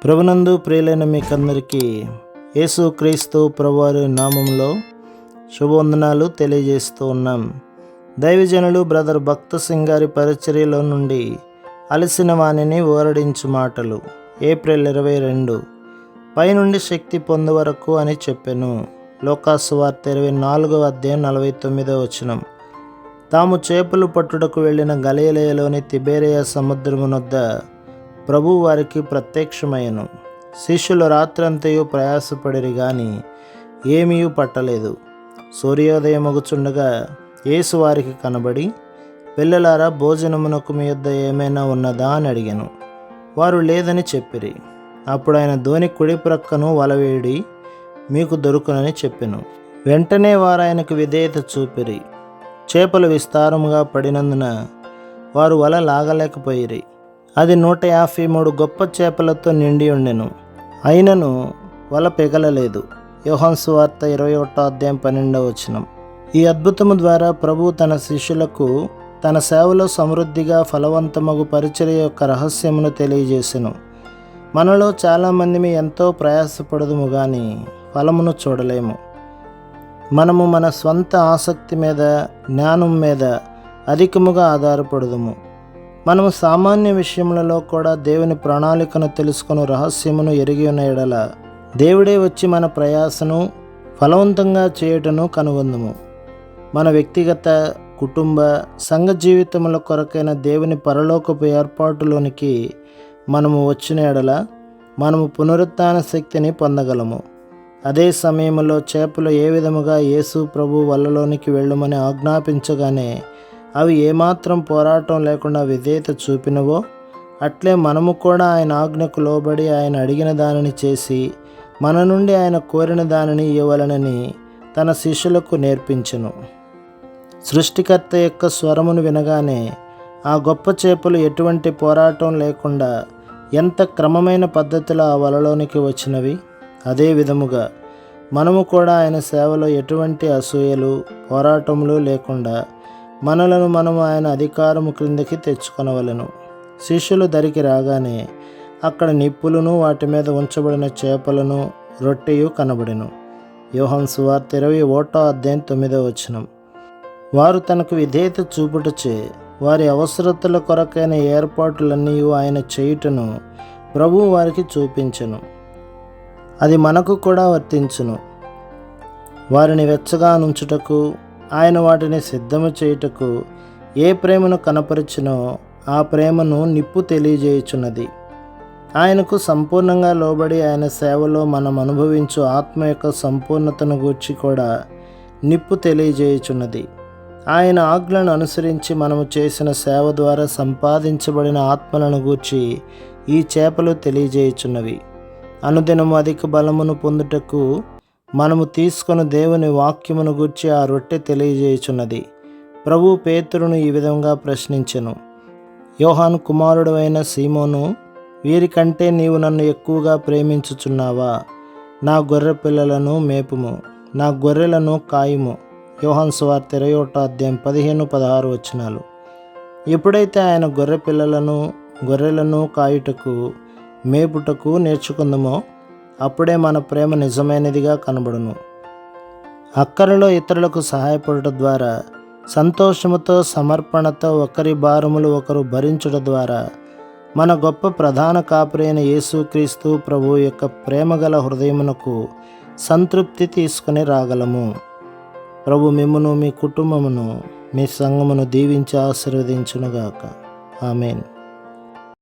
ప్రభునందు ప్రియులైన మీకందరికీ యేసుక్రీస్తు ప్రభువారి నామంలో శుభవందనాలు తెలియజేస్తూ ఉన్నాం. దైవజనులు బ్రదర్ భక్త సింగ్ గారి పరిచర్యలో నుండి అలసిన వాణిని ఓరడించు మాటలు. ఏప్రిల్ 22. పైనుండి శక్తి పొందు వరకు అని చెప్పెను. లోకాసువార్త 24:49. తాము చేపలు పట్టుటకు వెళ్ళిన గలిలయలోని తిబెరియా సముద్రమునొద్ద ప్రభు వారికి ప్రత్యక్షమయ్యను. శిష్యులు రాత్రంతయు ప్రయాసపడిరి గాని ఏమీ పట్టలేదు. సూర్యోదయమగుచుండగా యేసు వారికి కనబడి, పిల్లలారా, భోజనమునకు మీ యొద్ద ఏమైనా ఉన్నదా అని అడిగాను. వారు లేదని చెప్పిరి. అప్పుడు ఆయన ధోని కుడి ప్రక్కను వలవేడి మీకు దొరుకునని చెప్పెను. వెంటనే వారు ఆయనకు విధేయత చూపిరి. చేపలు విస్తారముగా పడినందున వారు వల లాగలేకపోయిరి. అది 153 గొప్ప చేపలతో నిండి ఉండెను. అయినను వల పెగలలేదు. యోహాను సువార్త 21:12. ఈ అద్భుతము ద్వారా ప్రభు తన శిష్యులకు తన సేవలో సమృద్ధిగా ఫలవంతమగు పరిచర్య యొక్క రహస్యమును తెలియజేసెను. మనలో చాలామంది ఎంతో ప్రయాసపడదుము కానీ ఫలమును చూడలేము. మనము మన స్వంత ఆసక్తి మీద, జ్ఞానం మీద అధికముగా ఆధారపడదుము. మనము సామాన్య విషయములలో కూడా దేవుని ప్రణాళికను తెలుసుకుని రహస్యమును ఎరిగి ఉన్న ఎడల దేవుడే వచ్చి మన ప్రయాసను ఫలవంతంగా చేయుటను కనుగొందుము. మన వ్యక్తిగత, కుటుంబ, సంఘ జీవితముల కొరకైన దేవుని పరలోకపు ఏర్పాటులోనికి మనము వచ్చిన ఎడల మనము పునరుత్థాన శక్తిని పొందగలము. అదే సమయంలో చేపలు ఏ విధముగా యేసు ప్రభు వలలోనికి వెళ్ళమని ఆజ్ఞాపించగానే అవి ఏమాత్రం పోరాటం లేకుండా విధేయత చూపినవో, అట్లే మనము కూడా ఆయన ఆజ్ఞకు లోబడి ఆయన అడిగిన దానిని చేసి మన నుండి ఆయన కోరిన దానిని ఇవ్వవలెనని తన శిష్యులకు నేర్పించెను. సృష్టికర్త యొక్క స్వరమును వినగానే ఆ గొప్ప చేపలు ఎటువంటి పోరాటం లేకుండా ఎంత క్రమమైన పద్ధతిలో ఆ వలలోనికి వచ్చినవి. అదే విధముగా మనము కూడా ఆయన సేవలో ఎటువంటి అసూయలు, పోరాటములు లేకుండా మనలను మనము ఆయన అధికారము క్రిందకి తెచ్చుకొనవలెను. శిష్యులు దరికి రాగానే అక్కడ నిప్పులను, వాటి మీద ఉంచబడిన చేపలను, రొట్టెయు కనబడెను. యోహాను సువార్త 21:9. వారు తనకు విధేయత చూపుటచే వారి అవసరతల కొరకైన ఏర్పాట్లన్నీ ఆయన చేయుటను ప్రభువు వారికి చూపించెను. అది మనకు కూడా వర్తించును. వారిని వెచ్చగా నుంచుటకు, ఆయన వాటిని సిద్ధము చేయుటకు ఏ ప్రేమను కనపరిచినో ఆ ప్రేమను నిప్పు తెలియజేయుచున్నది. ఆయనకు సంపూర్ణంగా లోబడి ఆయన సేవలో మనం అనుభవించు ఆత్మ యొక్క సంపూర్ణతను గూర్చి కూడా నిప్పు తెలియజేయుచున్నది. ఆయన ఆజ్ఞలను అనుసరించి మనము చేసిన సేవ ద్వారా సంపాదించబడిన ఆత్మలను గూర్చి ఈ చేపలు తెలియజేయుచున్నవి. అనుదినము అధిక బలమును పొందుటకు మనము తీసుకొని దేవుని వాక్యమును గూర్చి ఆ రొట్టె తెలియజేయుచున్నది. ప్రభు పేతురును ఈ విధంగా ప్రశ్నించెను. యోహాను కుమారుడు అయిన సీమోను, వీరికంటే నీవు నన్ను ఎక్కువగా ప్రేమించుచున్నావా? నా గొర్రె పిల్లలను మేపుము, నా గొర్రెలను కాయుము. యోహాను సువార్త 21:15-16. ఎప్పుడైతే ఆయన గొర్రె పిల్లలను, గొర్రెలను కాయుటకు, మేపుటకు నేర్చుకుందామో అప్పుడే మన ప్రేమ నిజమైనదిగా కనబడును. అక్కరలో ఇతరులకు సహాయపడుట ద్వారా, సంతోషముతో, సమర్పణతో ఒకరి భారములు ఒకరు భరించుట ద్వారా మన గొప్ప ప్రధాన కాపరి అయిన యేసుక్రీస్తు ప్రభు యొక్క ప్రేమగల హృదయమునకు సంతృప్తి తీసుకుని రాగలము. ప్రభు మిమ్మును, మీ కుటుంబమును, మీ సంఘమును దీవించి ఆశీర్వదించునుగాక. ఆమేన్.